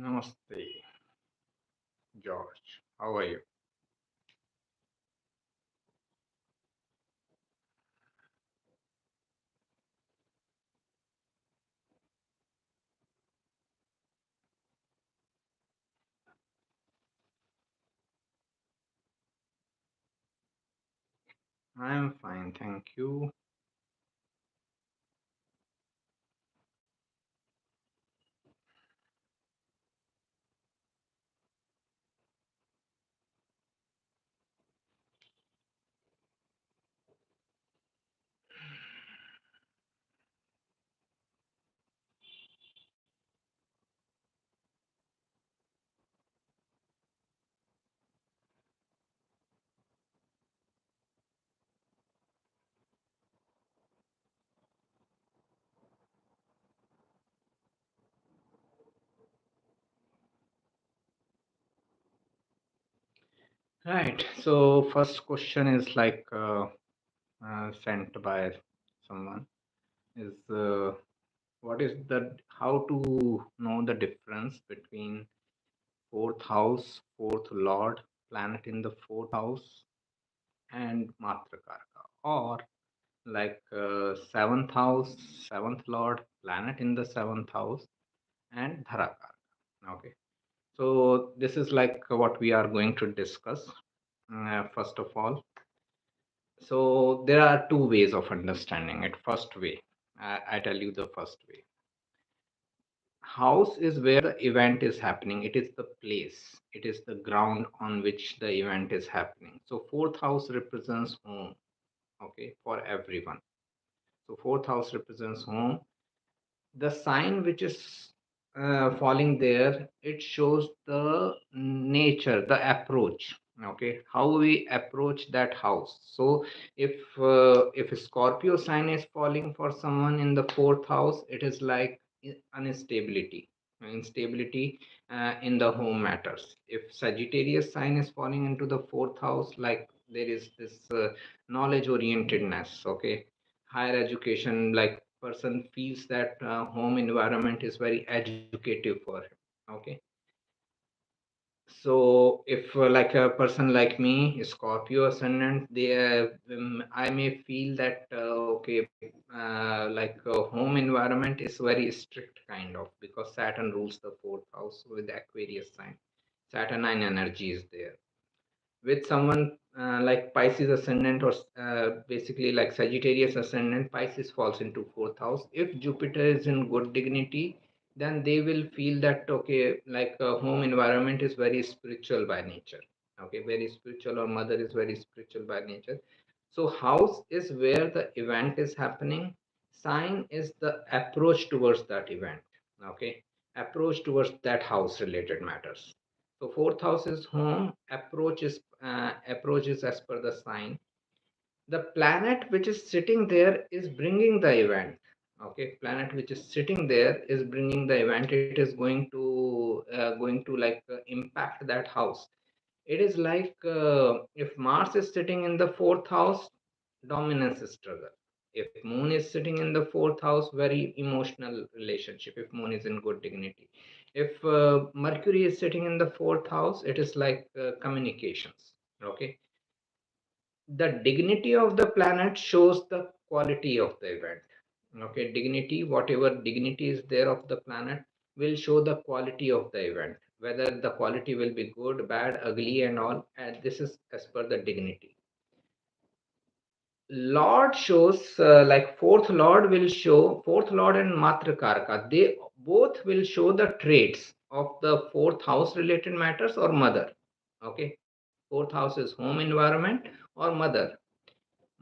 Namaste, George. How are you? I'm fine, thank you. Right. So first question is sent by someone is what is the how to know the difference between fourth house, fourth lord, planet in the fourth house, and Matrakarka, or seventh house, seventh lord, planet in the seventh house, and Dharakarka. Okay. So this is like what we are going to discuss. First of all, so there are two ways of understanding it. First way, I tell you the first way. House is where the event is happening. It is the place. It is the ground on which the event is happening. So fourth house represents home. Okay, for everyone. So fourth house represents home. The sign which is falling there, it shows the nature, the approach. Okay, how we approach that house. So if a Scorpio sign is falling for someone in the fourth house, it is like instability in the home matters. If Sagittarius sign is falling into the fourth house, like there is this knowledge orientedness. Okay, higher education, like person feels that home environment is very educative for him. Okay, so if like a person like me, Scorpio ascendant, I may feel that okay, home environment is very strict kind of, because Saturn rules the fourth house with Aquarius sign. Saturnine energy is there with someone like Pisces ascendant, or basically like Sagittarius ascendant. Pisces falls into fourth house. If Jupiter is in good dignity, then they will feel that okay, like home environment is very spiritual by nature. Okay, very spiritual, or mother is very spiritual by nature. So house is where the event is happening. Sign is the approach towards that event. Okay, approach towards that house related matters. So fourth house is home. Approach is as per the sign. The planet which is sitting there is bringing the event. Okay, planet which is sitting there is bringing the event. It is going to impact that house. It is like if Mars is sitting in the fourth house, dominance struggle. If Moon is sitting in the fourth house, very emotional relationship. If Moon is in good dignity. If Mercury is sitting in the fourth house, it is like communications. Okay, the dignity of the planet shows the quality of the event. Okay, dignity, whatever dignity is there of the planet, will show the quality of the event, whether the quality will be good, bad, ugly, and all. And this is as per the dignity. Lord shows like fourth lord and Matrakarka, they both will show the traits of the fourth house related matters or mother. Okay, fourth house is home environment or mother.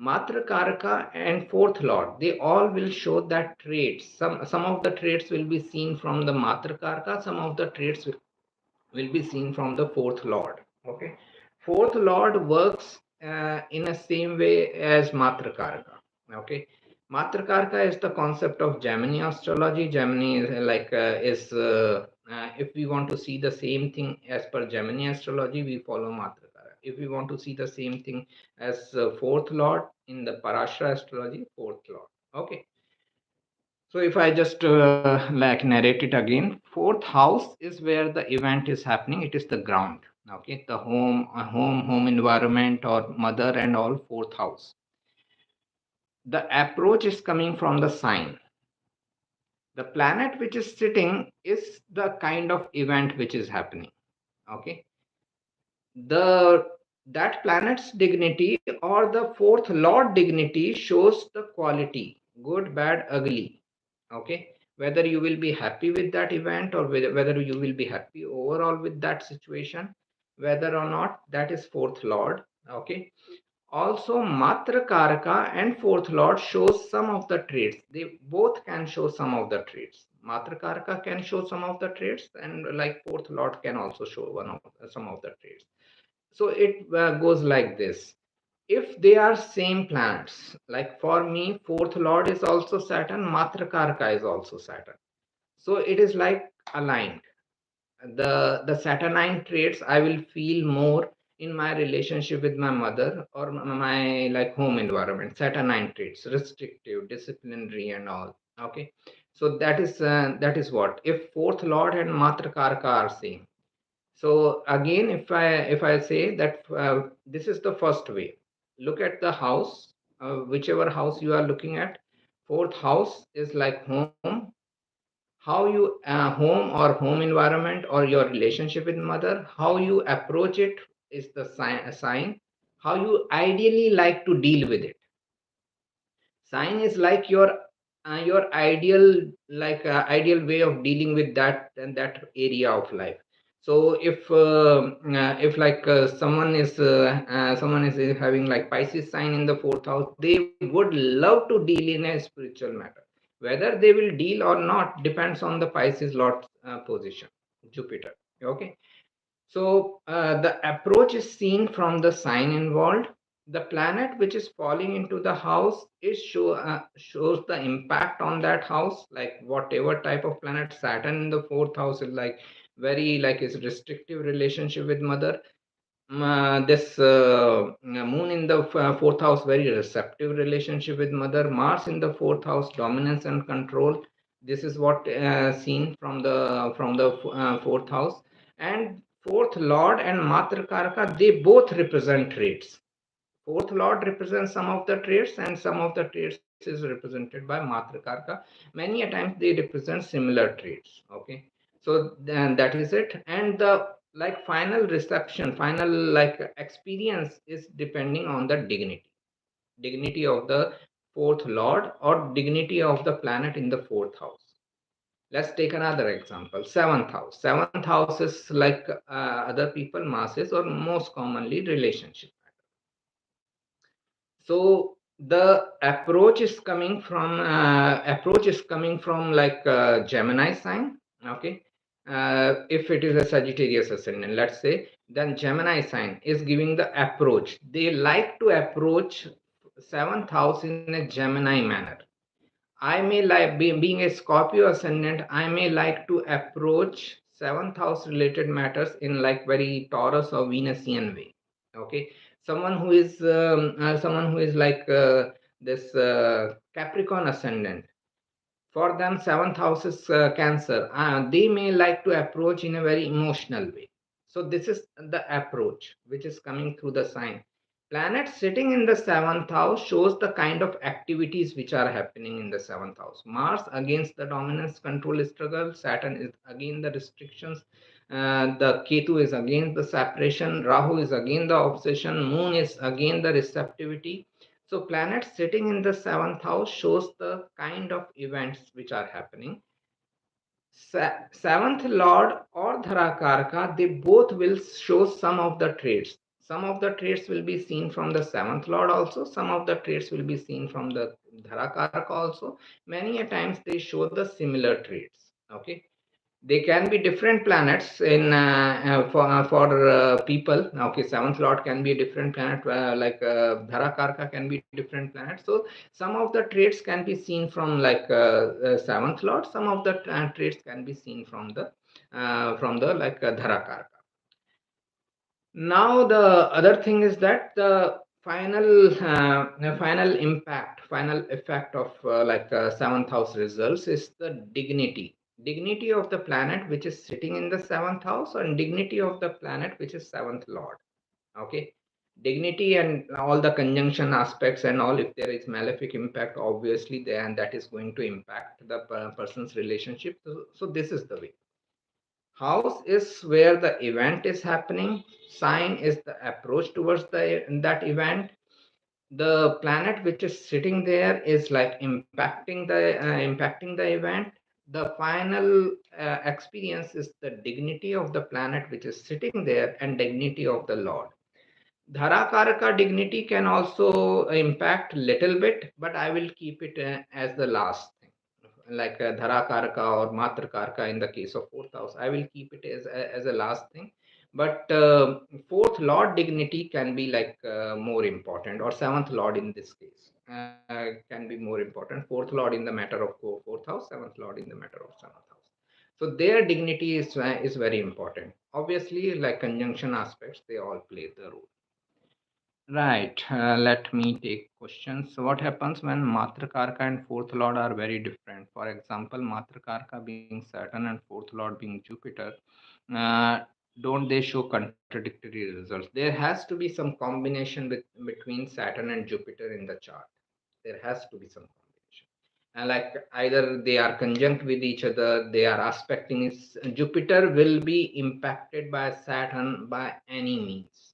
Matrakarka and fourth lord, they all will show that traits. Some of the traits will be seen from the Matrakarka, some of the traits will be seen from the fourth lord. Okay, fourth lord works in a same way as Matrakarka. Okay, Matrakarka is the concept of Gemini astrology. Gemini is if we want to see the same thing as per Gemini astrology, we follow Matrakarka. If we want to see the same thing as fourth lord in the Parashara astrology, fourth lord. Okay, So if I just like narrate it again, fourth house is where the event is happening. It is the ground. Okay, the home environment or mother and all, fourth house. The approach is coming from the sign. The planet which is sitting is the kind of event which is happening. Okay, the that planet's dignity or the fourth lord dignity shows the quality, good, bad, ugly. Okay, whether you will be happy with that event or whether you will be happy overall with that situation, whether or not, that is fourth lord. Okay, also matra karaka and fourth lord shows some of the traits. They both can show some of the traits. Matra karaka can show some of the traits, and like fourth lord can also show some of the traits. So it goes like this. If they are same planets, like for me, fourth lord is also Saturn, Matrakarka is also Saturn. So it is like aligned. The Saturnine traits I will feel more in my relationship with my mother or my like home environment. Saturnine traits, restrictive, disciplinary, and all. Okay, so that is what, if fourth lord and Matrakarka are same. So again, if I say that this is the first way, look at the house, whichever house you are looking at. Fourth house is like home. How you home or home environment or your relationship with mother, how you approach it is the sign. How you ideally like to deal with it. Sign is like your ideal, like ideal way of dealing with that and that area of life. So if like someone is having like Pisces sign in the fourth house, they would love to deal in a spiritual matter. Whether they will deal or not depends on the Pisces lord position, Jupiter. Okay, so the approach is seen from the sign involved. The planet which is falling into the house is shows the impact on that house. Like whatever type of planet, Saturn in the fourth house is like very like is restrictive relationship with mother. This moon in the fourth house, very receptive relationship with mother. Mars in the fourth house, dominance and control. This is what seen from the fourth house. And fourth lord and matrakarka, they both represent traits. Fourth lord represents some of the traits, and some of the traits is represented by matrakarka. Many a times they represent similar traits. Okay, so then that is it. And the like final reception, final like experience is depending on the dignity of the fourth lord or dignity of the planet in the fourth house. Let's take another example. Seventh house. Seventh house is like other people, masses, or most commonly relationship. So the approach is coming from like Gemini sign. Okay, if it is a Sagittarius ascendant, let's say, then Gemini sign is giving the approach. They like to approach seventh house in a Gemini manner. I may like being a Scorpio ascendant, I may like to approach seventh house related matters in like very Taurus or Venusian way. Okay, someone who is like this Capricorn ascendant, for them seventh house is Cancer. They may like to approach in a very emotional way. So this is the approach which is coming through the sign. Planet sitting in the seventh house shows the kind of activities which are happening in the seventh house. Mars against the dominance control struggle, Saturn is again the restrictions, the Ketu is against the separation, Rahu is again the obsession, Moon is again the receptivity. So planets sitting in the seventh house shows the kind of events which are happening. Seventh lord or dharakarka, they both will show some of the traits. Some of the traits will be seen from the seventh lord also. Some of the traits will be seen from the dharakarka also. Many a times they show the similar traits. Okay, they can be different planets in for people. Okay, seventh lord can be a different planet, like dharakarka can be different planet. So some of the traits can be seen from like seventh lord. Some of the traits can be seen from the like dharakarka. Now the other thing is that the final impact, final effect of seventh house results is the dignity of the planet which is sitting in the seventh house, and dignity of the planet which is seventh lord. Okay, dignity and all the conjunction aspects and all, if there is malefic impact, obviously then that is going to impact the person's relationship. So this is the way. House is where the event is happening, sign is the approach towards that event. The planet which is sitting there is like impacting the event. The final experience is the dignity of the planet which is sitting there and dignity of the lord. Dharakaraka dignity can also impact little bit, but I will keep it as the last thing. Like Dharakaraka or Matrakaraka in the case of fourth house, I will keep it as a last thing. But fourth lord dignity can be more important, or seventh lord in this case can be more important. Fourth lord in the matter of fourth house, seventh lord in the matter of seventh house. So their dignity is very important. Obviously, like conjunction aspects, they all play the role. Right. Let me take questions. So what happens when Matrakarka and fourth lord are very different? For example, Matrakarka being Saturn and fourth lord being Jupiter, uh, don't they show contradictory results? There has to be some combination between Saturn and Jupiter in the chart. There has to be some combination. And like either they are conjunct with each other, they are aspecting. Jupiter will be impacted by Saturn by any means.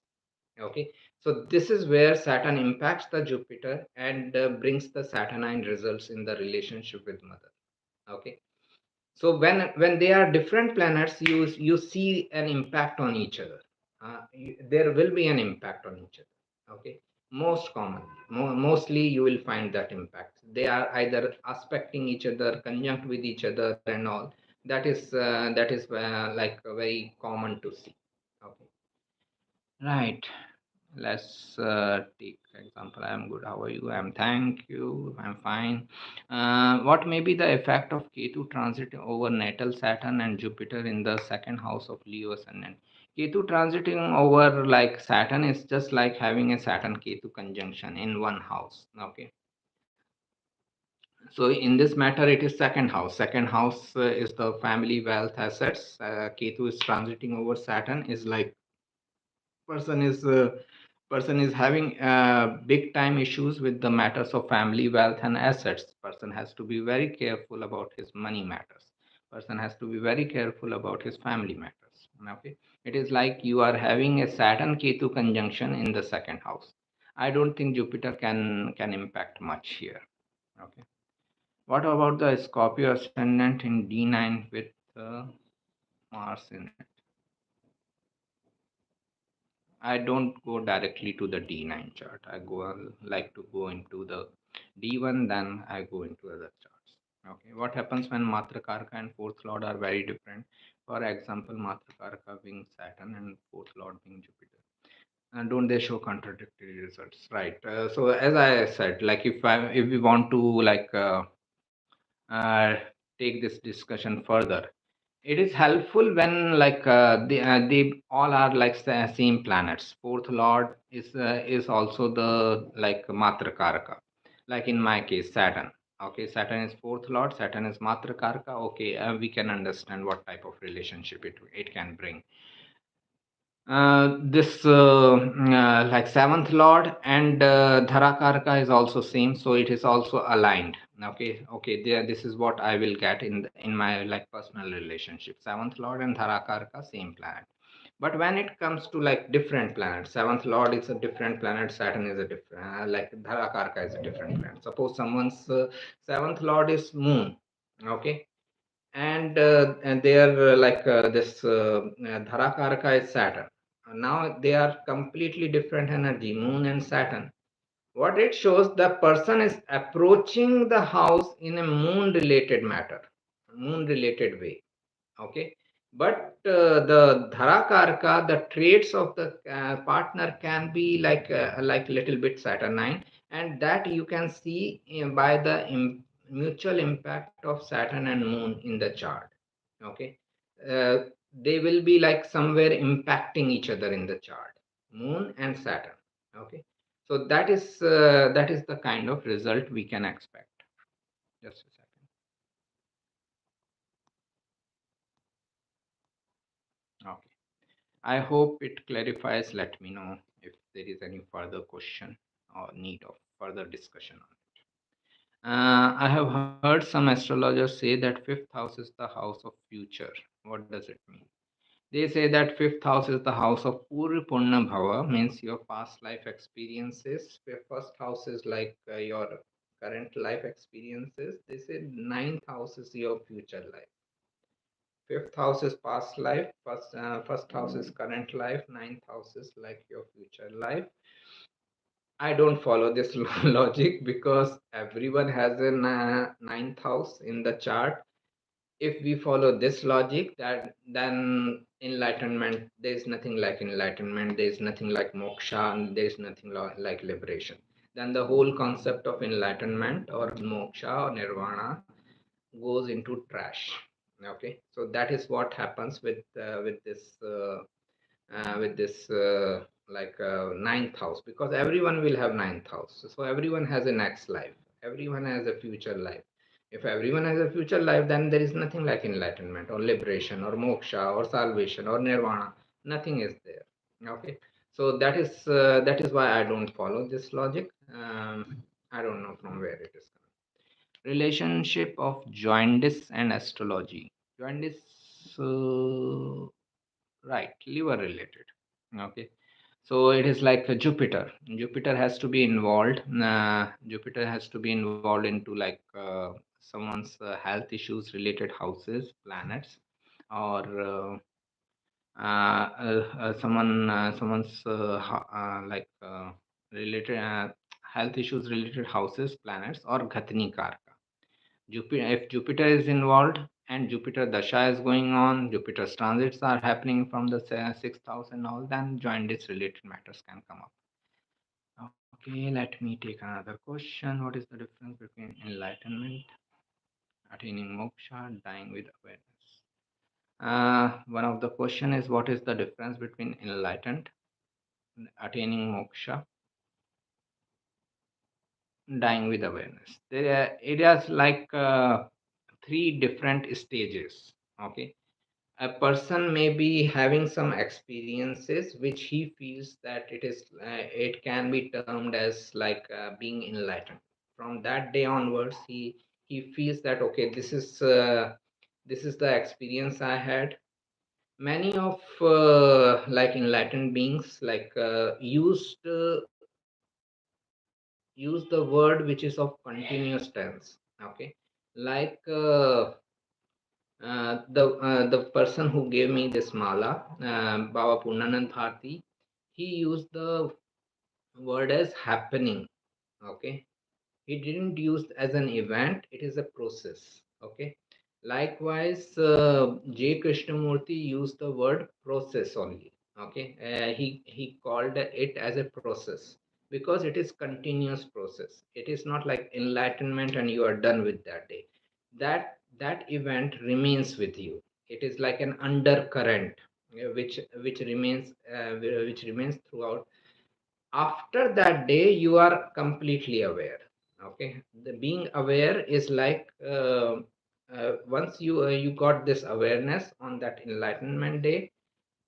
Okay, so this is where Saturn impacts the Jupiter and brings the Saturnine results in the relationship with mother. Okay, so when they are different planets, you see an impact on each other. There will be an impact on each other. Okay, most commonly, mostly you will find that impact. They are either aspecting each other, conjunct with each other, and all. That is very common to see. Okay, right. Let's take example. I'm good. How are you? I'm thank you. I'm fine. What may be the effect of Ketu transit over natal Saturn and Jupiter in the second house of Leo ascendant? Ketu transiting over like Saturn is just like having a Saturn Ketu conjunction in one house. Okay. So in this matter, it is second house. Second house is the family wealth assets. Ketu is transiting over Saturn is like person is uh, person is having big time issues with the matters of family wealth and assets. Person has to be very careful about his money matters. Person has to be very careful about his family matters. Okay, it is like you are having a Saturn Ketu conjunction in the second house. I don't think Jupiter can impact much here. Okay, what about the Scorpio ascendant in D9 with Mars in it? I don't go directly to the D9 chart. I like to go into the D1, then I go into other charts. Okay, what happens when Matrakarka and fourth lord are very different? For example, Matrakarka being Saturn and fourth lord being Jupiter. And don't they show contradictory results? Right. So as I said, like if we want to uh, take this discussion further, it is helpful when they all are like same planets. Fourth lord is also the like Matrakaraka. Like in my case, Saturn. Okay, Saturn is fourth lord. Saturn is Matrakaraka. Okay, we can understand what type of relationship it can bring. This like seventh lord and Dharakarka is also same, so it is also aligned. Okay, there. This is what I will get in my like personal relationship. Seventh lord and Dharakarka same planet. But when it comes to like different planets, seventh lord is a different planet. Saturn is a different. Like Dharakarka is a different planet. Suppose someone's seventh lord is Moon. Okay, and they are this Dharakaraka is Saturn. Now they are completely different energy, Moon and Saturn. What it shows, the person is approaching the house in a moon related matter, moon related way. Okay, but the Dharakarka, the traits of the partner can be like little bit Saturnine, and that you can see by the mutual impact of Saturn and Moon in the chart. Okay, uh, they will be like somewhere impacting each other in the chart, Moon and Saturn. Okay, So that is the kind of result we can expect. Just a second. Okay. I hope it clarifies. Let me know if there is any further question or need of further discussion on it. I have heard some astrologers say that fifth house is the house of future. What does it mean? They say that fifth house is the house of Purva Purna Bhava, means your past life experiences. Your first house is like your current life experiences. They say ninth house is your future life. Fifth house is past life. First house is current life. Ninth house is like your future life. I don't follow this logic because everyone has a ninth house in the chart. If we follow this logic, that then enlightenment, there's nothing like enlightenment, there's nothing like moksha, and there's nothing like liberation. Then the whole concept of enlightenment or moksha or nirvana goes into trash. Okay, so that is what happens with this ninth house, because everyone will have ninth house, so everyone has a next life, everyone has a future life. If everyone has a future life, then there is nothing like enlightenment or liberation or moksha or salvation or nirvana. Nothing is there. Okay, so that is why I don't follow this logic. I don't know from where it is coming. Relationship of jaundice and astrology. Jaundice, right, liver related. Okay, so it is like Jupiter. Jupiter has to be involved. Jupiter has to be involved into like someone's health issues related houses, planets, or someone's related health issues related houses, planets, or Ghatni Karka. Jupiter, if Jupiter is involved and Jupiter Dasha is going on, Jupiter's transits are happening from the sixth house and all, then jaundice related matters can come up. Okay, let me take another question. What is the difference between enlightenment, attaining moksha, dying with awareness? One of the question is, what is the difference between enlightened, attaining moksha, dying with awareness? There are areas like three different stages. Okay, a person may be having some experiences which he feels that it can be termed as like being enlightened. From that day onwards, he feels that okay, this is the experience I had. Many of like enlightened beings like use the word which is of continuous tense. Okay, like the person who gave me this mala, Baba Purnanand Bharti, he used the word as happening. Okay, he didn't use as an event. It is a process. Okay, likewise, J. Krishnamurti used the word process only. Okay, he called it as a process because it is continuous process. It is not like enlightenment and you are done with that day. That event remains with you. It is like an undercurrent, which remains throughout. After that day you are completely aware. Okay, the being aware is like once you got this awareness on that enlightenment day,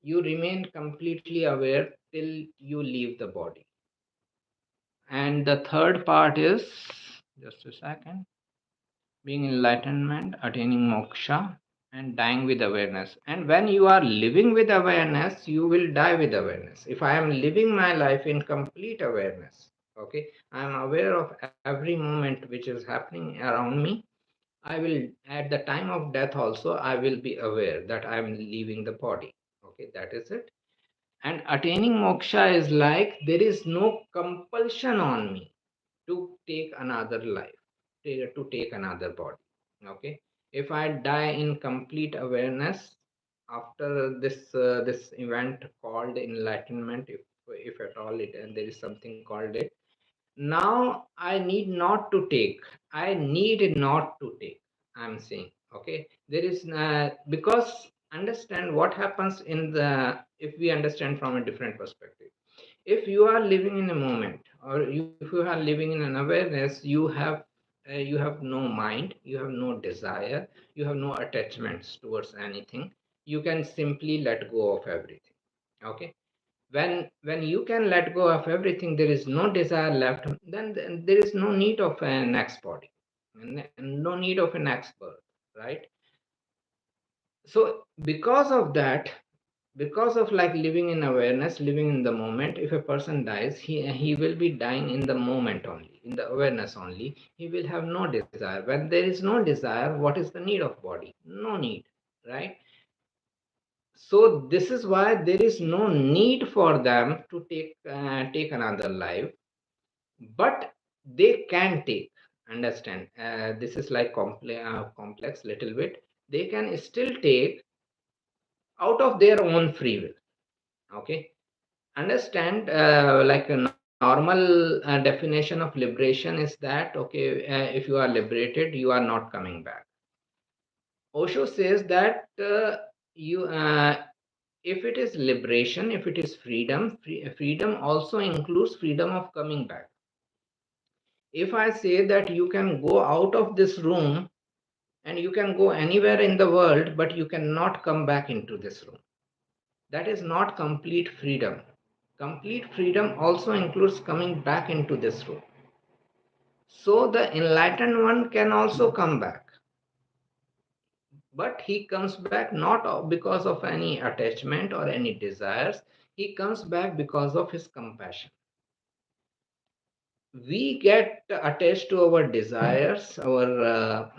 you remain completely aware till you leave the body. And the third part is, just a second, being enlightenment, attaining moksha, and dying with awareness. And when you are living with awareness, you will die with awareness. If I am living my life in complete awareness, okay, I am aware of every moment which is happening around me. I will, at the time of death also, I will be aware that I am leaving the body. Okay, that is it. And attaining moksha is like there is no compulsion on me to take another life, to take another body. Okay, if I die in complete awareness after this event called enlightenment, if at all it, and there is something called it, now I need not to take. I need not to take. I'm saying, okay, there is because understand what happens in the, if we understand from a different perspective. If you are living in a moment, or if you are living in an awareness, you have no mind, you have no desire, you have no attachments towards anything. You can simply let go of everything. Okay, when you can let go of everything, there is no desire left, then there is no need of a next body, no need of a next birth, right? So because of that, because of like living in awareness, living in the moment, if a person dies, he will be dying in the moment only, in the awareness only. He will have no desire. When there is no desire, what is the need of body? No need, right? So this is why there is no need for them to take another life, but they can take. Understand? This is like complex little bit. They can still take out of their own free will. Okay, understand, like a normal definition of liberation is that, okay, if you are liberated, you are not coming back. Osho says that if it is liberation, if it is freedom, freedom also includes freedom of coming back. If I say that you can go out of this room and you can go anywhere in the world, but you cannot come back into this room, that is not complete freedom. Complete freedom also includes coming back into this room. So the enlightened one can also come back, but he comes back not because of any attachment or any desires. He comes back because of his compassion. We get attached to our desires, our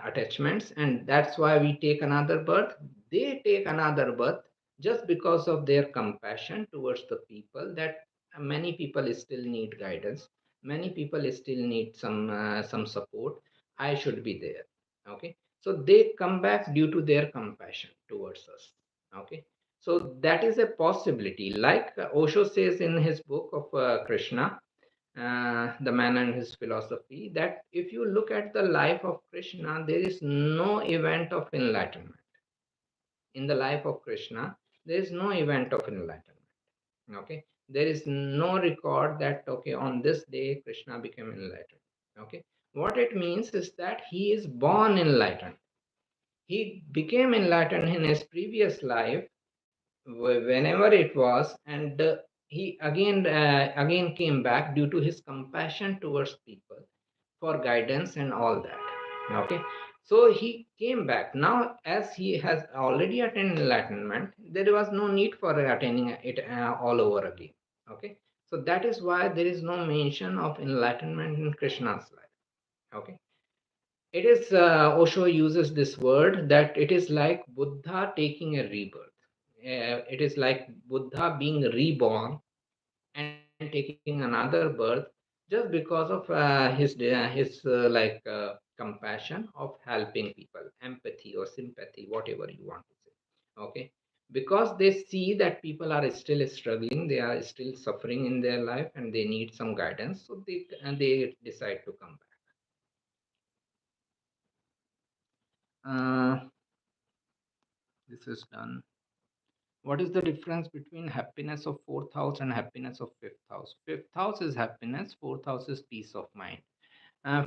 attachments, and that's why we take another birth. They take another birth just because of their compassion towards the people, that many people still need guidance, many people still need some support. I should be there. Okay, so they come back due to their compassion towards us. Okay, so that is a possibility. Like Osho says in his book of Krishna, The Man and His Philosophy, that if you look at the life of Krishna, there is no event of enlightenment. In the life of Krishna, there is no event of enlightenment. Okay, there is no record that, okay, on this day Krishna became enlightened. Okay, what it means is that he is born enlightened. He became enlightened in his previous life, whenever it was, and he again came back due to his compassion towards people, for guidance and all that. Okay, so he came back. Now as he has already attained enlightenment, there was no need for attaining it all over again. Okay, so that is why there is no mention of enlightenment in Krishna's life. Okay, it is Osho uses this word, that it is like Buddha taking a rebirth. It is like Buddha being reborn and taking another birth, just because of his compassion of helping people, empathy or sympathy, whatever you want to say. Okay, because they see that people are still struggling, they are still suffering in their life, and they need some guidance, so they decide to come back. This is done. What is the difference between happiness of fourth house and happiness of fifth house? Fifth house is happiness, fourth house is peace of mind.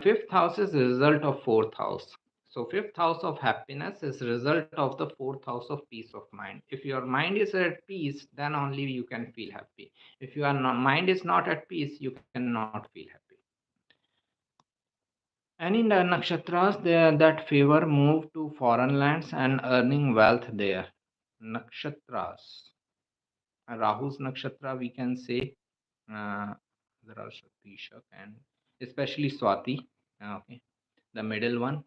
Fifth house is a result of fourth house. So fifth house of happiness is result of the fourth house of peace of mind. If your mind is at peace, then only you can feel happy. If your mind is not at peace, you cannot feel happy. Any nakshatras there that favor move to foreign lands and earning wealth there. Nakshatras. Rahu's nakshatra, we can say. Uh, there are Shak and especially Swati. Okay, the middle one.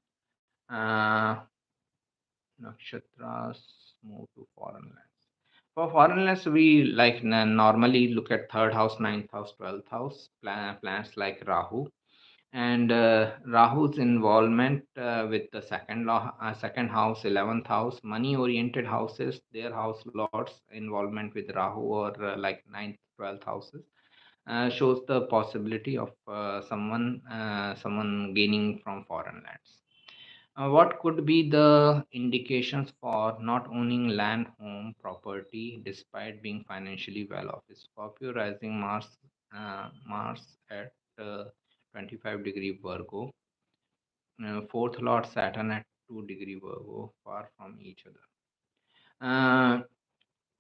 Uh, Nakshatras move to foreign lands. For foreign lands, we like normally look at third house, ninth house, 12th house planets like Rahu, and Rahu's involvement with the second house, 11th house, money oriented houses, their house lords involvement with Rahu, or like ninth, 12th houses, shows the possibility of someone gaining from foreign lands. What could be the indications for not owning land, home, property despite being financially well off? Scorpio rising Mars at 25-degree Virgo, fourth Lord Saturn at 2-degree Virgo, far from each other.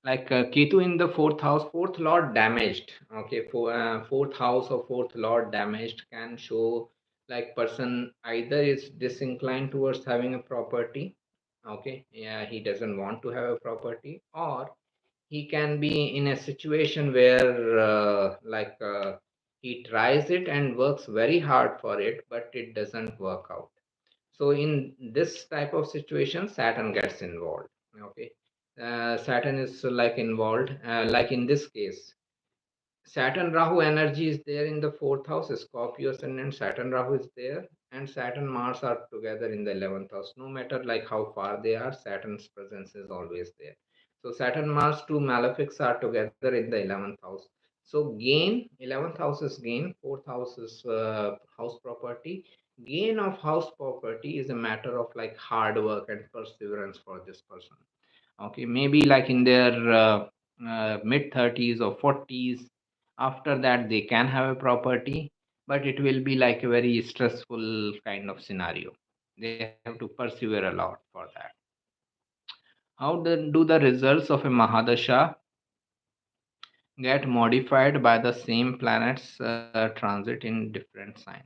Ketu in the fourth house, fourth lord damaged. Okay, fourth house or fourth lord damaged can show like person either is disinclined towards having a property. Okay, yeah, he doesn't want to have a property, or he can be in a situation where he tries it and works very hard for it, but it doesn't work out. So in this type of situation, Saturn gets involved. Okay, Saturn is like involved. Like in this case, Saturn Rahu energy is there in the fourth house. Scorpio ascendant Saturn Rahu is there, and Saturn Mars are together in the 11th house. No matter like how far they are, Saturn's presence is always there. So Saturn Mars two malefics are together in the 11th house. So gain, 11th house is gain, fourth house is house property. Gain of house property is a matter of like hard work and perseverance for this person. Okay, maybe like in their mid 30s or 40s. After that they can have a property, but it will be like a very stressful kind of scenario. They have to persevere a lot for that. Do the results of a mahadasha get modified by the same planets transit in different sign?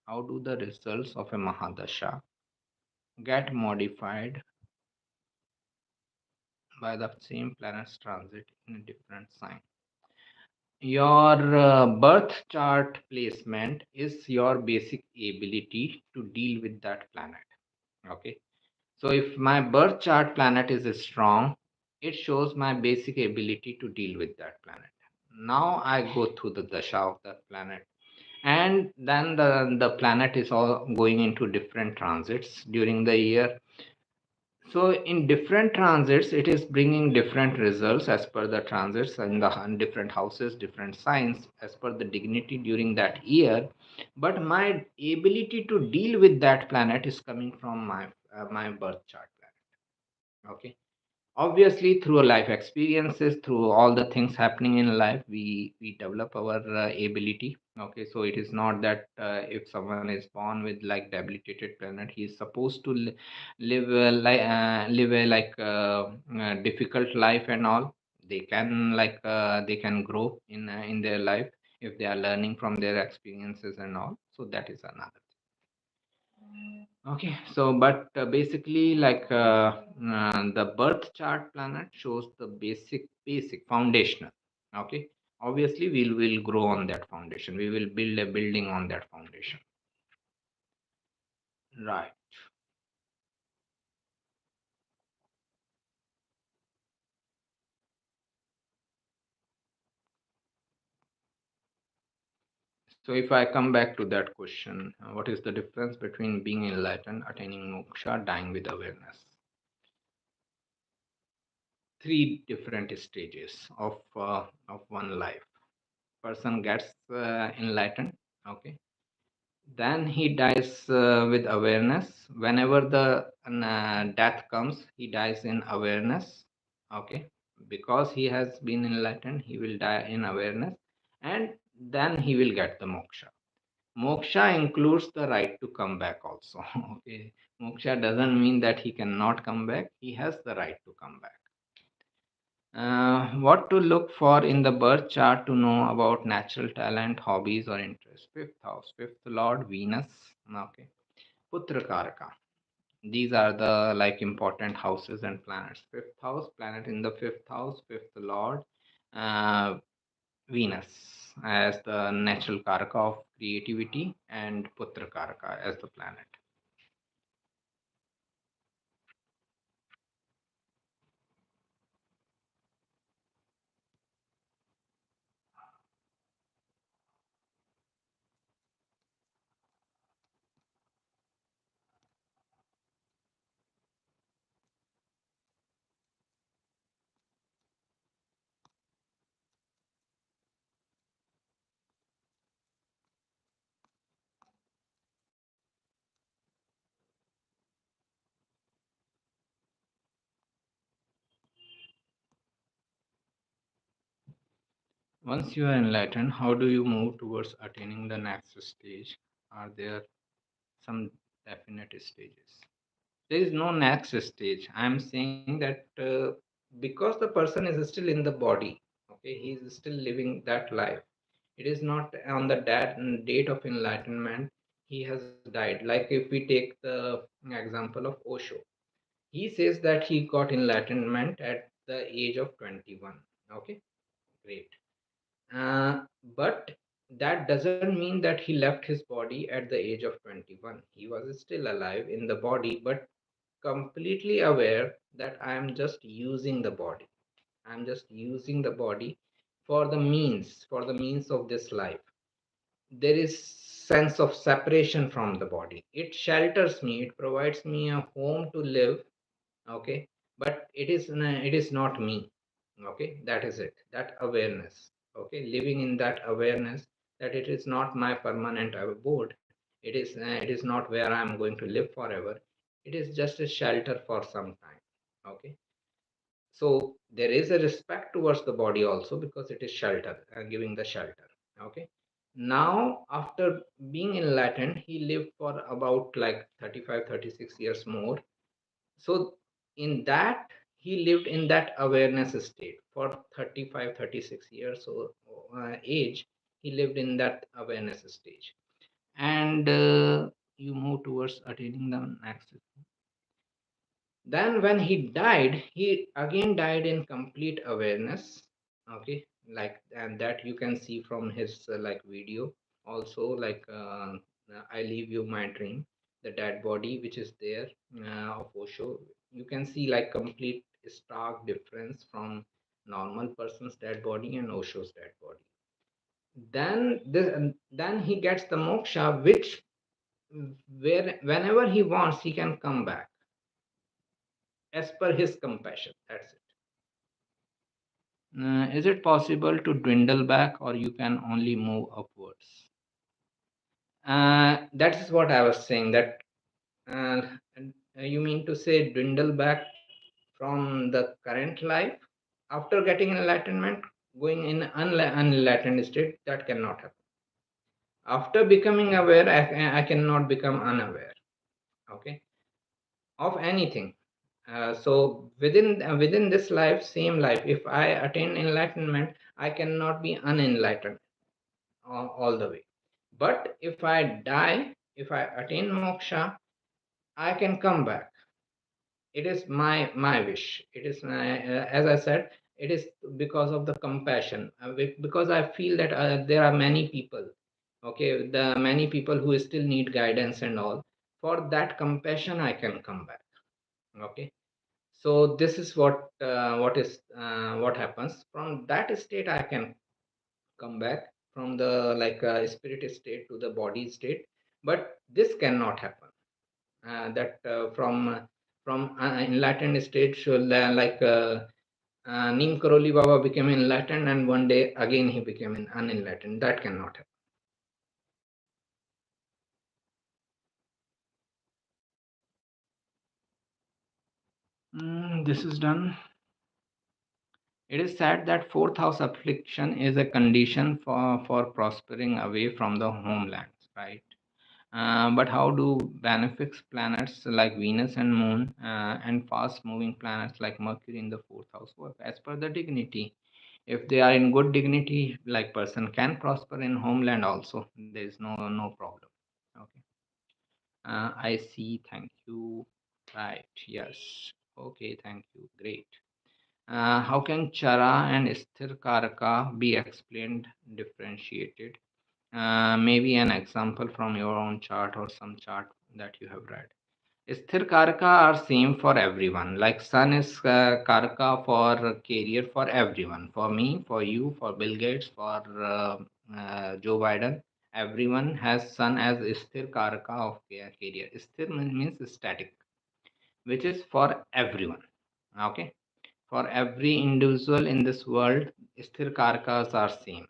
How do the results of a mahadasha get modified by the same planets transit in a different sign? Your birth chart placement is your basic ability to deal with that planet. Okay. So if my birth chart planet is strong, it shows my basic ability to deal with that planet. Now I go through the dasha of that planet. And then the planet is all going into different transits during the year. So in different transits, it is bringing different results as per the transits and the different houses, different signs as per the dignity during that year. But my ability to deal with that planet is coming from my birth chart planet. Okay, obviously through life experiences, through all the things happening in life, we develop our ability. Okay, so it is not that if someone is born with like debilitated planet, he is supposed to live a difficult life and all. They can they can grow in their life if they are learning from their experiences and all. So that is another. Okay, so but basically, the birth chart planet shows the basic foundational. Okay, obviously we will grow on that foundation. We will build a building on that foundation. Right. So if I come back to that question, what is the difference between being enlightened, attaining moksha, dying with awareness? Three different stages of one life. Person gets enlightened. Okay, then he dies with awareness. Whenever the death comes, he dies in awareness. Okay, because he has been enlightened, he will die in awareness, and then he will get the moksha. Moksha includes the right to come back also. Okay, moksha doesn't mean that he cannot come back. He has the right to come back. What to look for in the birth chart to know about natural talent, hobbies, or interests? Fifth house, fifth lord, Venus. Okay, Putra Karaka. These are the like important houses and planets. Fifth house, planet in the fifth house, fifth lord, uh, Venus as the natural Karaka of creativity, and Putra Karaka as the planet. Once you are enlightened, how do you move towards attaining the next stage? Are there some definite stages? There is no next stage. I am saying that because the person is still in the body, okay, he is still living that life. It is not on the date of enlightenment he has died. Like if we take the example of Osho, he says that he got enlightenment at the age of 21. Okay, great. But that doesn't mean that he left his body at the age of 21. He was still alive in the body, but completely aware that I am just using the body. I'm just using the body for the means of this life. There is sense of separation from the body. It shelters me. It provides me a home to live. Okay, but it is not me. Okay, that is it. That awareness. Okay, living in that awareness that it is not my permanent abode. It is not where I am going to live forever. It is just a shelter for some time. Okay, so there is a respect towards the body also because it is shelter, giving the shelter. Okay, now after being enlightened, he lived for about like 35, 36 years more. So in that, he lived in that awareness state for 35, 36 years or age. He lived in that awareness stage, and you move towards attaining the next. Then when he died, he again died in complete awareness. Okay, like, and that you can see from his like video also, like I leave you my dream, the dead body which is there of Osho. You can see like complete stark difference from normal person's dead body and Osho's dead body. Then he gets the moksha, which where whenever he wants he can come back as per his compassion. That's it. Is it possible to dwindle back, or you can only move upwards? That is what I was saying. That you mean to say dwindle back from the current life after getting enlightenment, going in unenlightened state? That cannot happen. After becoming aware, I cannot become unaware. Okay, of anything. So within this life, same life, if I attain enlightenment, I cannot be unenlightened all the way. But if I die, if I attain moksha, I can come back. It is my wish. It is my, as I said, it is because of the compassion. Because I feel that there are many people. Okay, the many people who still need guidance and all. For that compassion, I can come back. Okay, so this is what happens from that state. I can come back from the like spirit state to the body state, but this cannot happen that from enlightened state should like Neem Karoli Baba became enlightened and one day again he became an unenlightened. That cannot happen. This is done. It is said that fourth house affliction is a condition for prospering away from the homelands, right? But how do benefic planets like Venus and Moon and fast moving planets like Mercury in the fourth house work? As per the dignity, if they are in good dignity, like person can prosper in homeland also. There is no problem. Okay. I see. Thank you. Right. Yes. Okay. Thank you. Great. How can Chara and Sthir Karaka be explained differentiated? Maybe an example from your own chart or some chart that you have read. Sthir Karaka are same for everyone. Like Sun is Karaka for career for everyone. For me, for you, for Bill Gates, for Joe Biden. Everyone has Sun as Sthir Karaka of career. Sthir means static, which is for everyone. Okay, for every individual in this world, sthir karakas are same.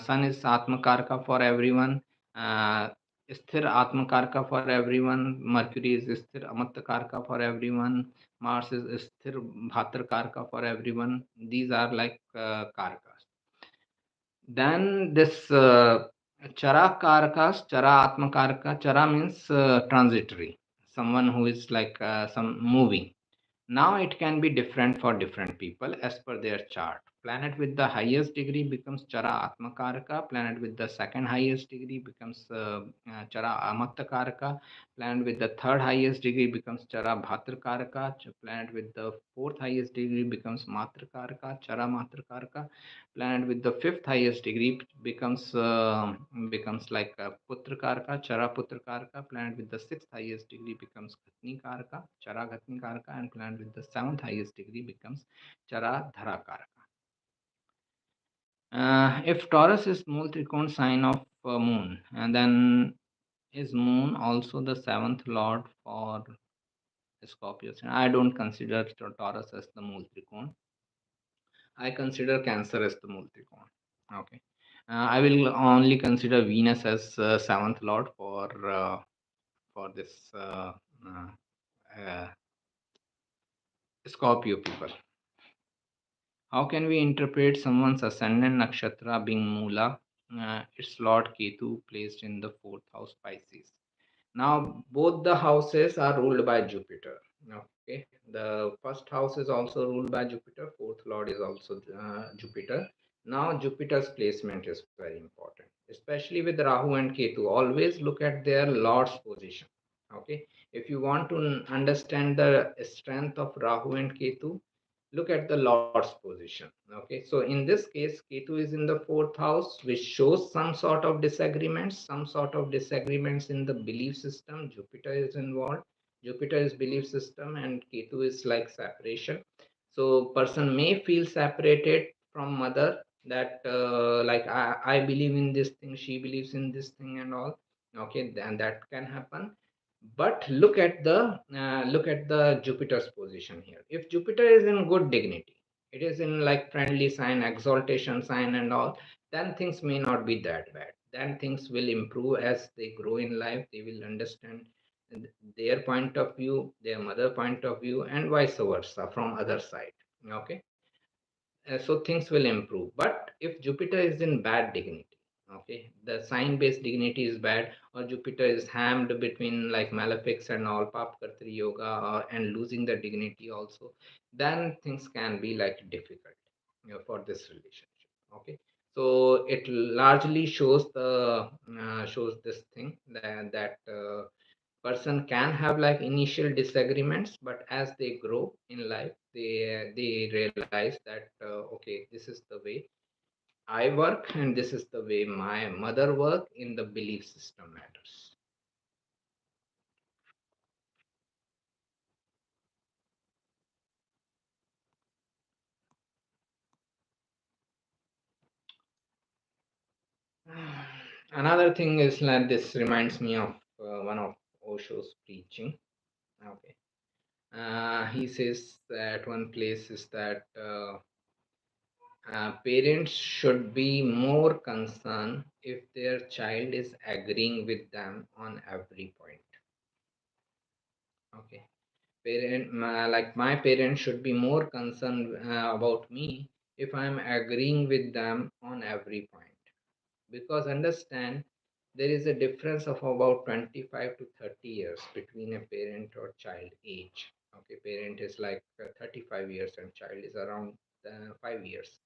Sun is Atma Karka for everyone. Uh, Sthir Atma Karka for everyone. Mercury is Sthir Amatta Karka for everyone. Mars is Sthir Bhatra Karka for everyone. These are like Karakas. Then this chara karakas, chara atma karaka. Chara means transitory, someone who is like some moving. Now it can be different for different people as per their chart. Planet with the highest degree becomes Chara Atmakaraka. Planet with the second highest degree becomes Chara Amattakaraka. Planet with the third highest degree becomes Chara Bhatrakaraka. Planet with the fourth highest degree becomes Matrakaraka, Chara Matrakaraka. Planet with the fifth highest degree becomes like Putrakaraka, Chara Putrakaraka. Planet with the sixth highest degree becomes Ghatnikaraka, Chara Ghatnikaraka, and planet with the seventh highest degree becomes Chara Dharakaraka. If Taurus is Mool Trikon sign of Moon, and then is Moon also the seventh lord for Scorpio? I don't consider Taurus as the Mool Trikon. I consider Cancer as the Mool Trikon. Okay. I will only consider Venus as seventh lord for this uh, Scorpio people. How can we interpret someone's ascendant nakshatra being Mula? It's Lord Ketu placed in the fourth house Pisces. Now, both the houses are ruled by Jupiter. Okay, the first house is also ruled by Jupiter, fourth lord is also Jupiter. Now, Jupiter's placement is very important, especially with Rahu and Ketu. Always look at their lord's position. Okay, if you want to understand the strength of Rahu and Ketu, look at the lord's position. Okay, so in this case Ketu is in the fourth house, which shows some sort of disagreements in the belief system. Jupiter is involved. Jupiter is belief system and Ketu is like separation. So person may feel separated from mother, that like I believe in this thing, she believes in this thing and all. Okay, and that can happen. But look at the Jupiter's position here. If Jupiter is in good dignity, it is in like friendly sign, exaltation sign and all, then things may not be that bad. Then things will improve as they grow in life. They will understand their point of view, their mother point of view, and vice versa from other side. Okay, so things will improve. But if Jupiter is in bad dignity, okay, the sign based dignity is bad, or Jupiter is hammed between like malefics and all, papkartri yoga, and losing the dignity also, then things can be like difficult, for this relationship. Okay, so it largely shows this thing that person can have like initial disagreements, but as they grow in life, they realize that okay, this is the way I work and this is the way my mother work in the belief system matters. Another thing is that this reminds me of one of Osho's preaching. Okay, he says at one place is that parents should be more concerned if their child is agreeing with them on every point. Okay, like my parents should be more concerned about me if I'm agreeing with them on every point. Because understand, there is a difference of about 25 to 30 years between a parent or child age. Okay, parent is like 35 years and child is around 5 years.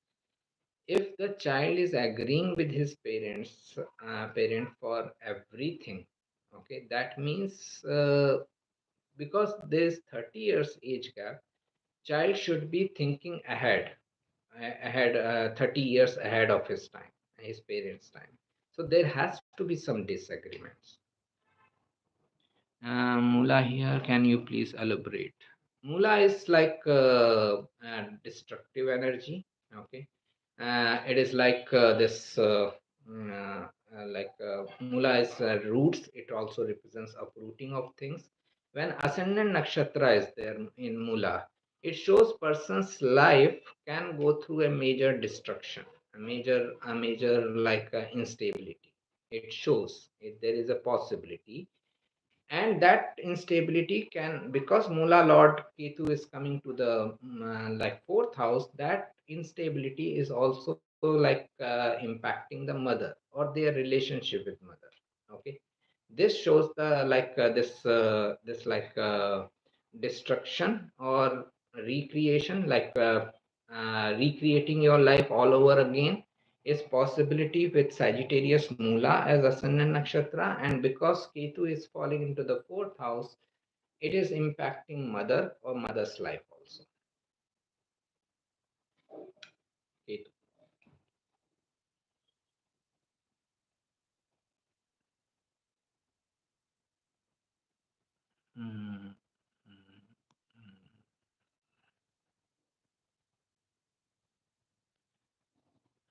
If the child is agreeing with his parent for everything, okay, that means because there is 30 years age gap, child should be thinking ahead 30 years ahead of his parents time. So there has to be some disagreements. Mula here, can you please elaborate? Mula is like destructive energy. Okay, it is like this like Mula is roots. It also represents uprooting of things. When ascendant nakshatra is there in Mula, it shows person's life can go through a major destruction, a major like instability. It shows there is a possibility, and that instability can, because Mula Lord Ketu is coming to the like fourth house, that instability is also impacting the mother or their relationship with mother. Okay, this shows the this destruction or recreation, recreating your life all over again is possibility with Sagittarius Mula as Ascendant Nakshatra, and because Ketu is falling into the fourth house, it is impacting mother or mother's life also. Ketu. Mm, mm, mm.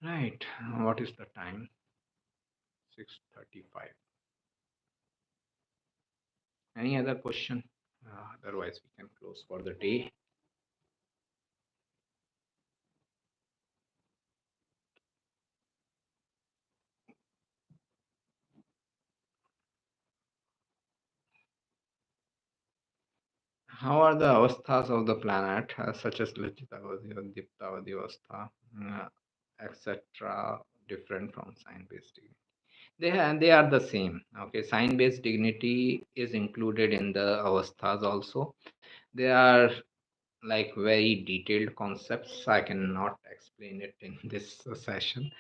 Right. What is the time? 6:35. Any other question? Otherwise, we can close for the day. How are the avasthas of the planet, such as Lajitavadi or Diptavadi avastha, uh, etc., different from sign-based dignity? They are the same. Okay, sign-based dignity is included in the avasthas also. They are like very detailed concepts. I cannot explain it in this session.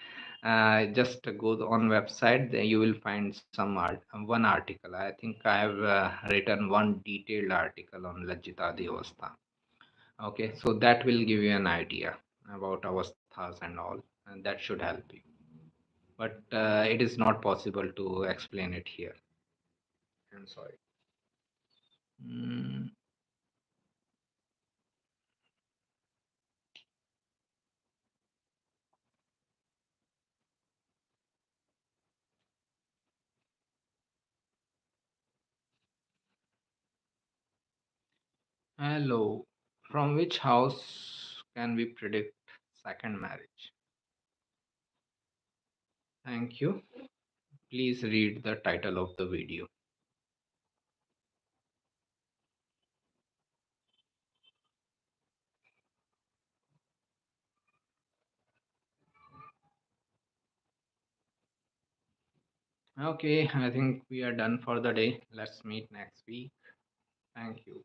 Just go on website, then you will find one article. I think I have written one detailed article on Lajjita Devastha. Okay, so that will give you an idea about avasthas and all, and that should help you. But it is not possible to explain it here. I'm sorry. Mm, hello. From which house can we predict second marriage? Thank you. Please read the title of the video. Okay, I think we are done for the day. Let's meet next week. Thank you.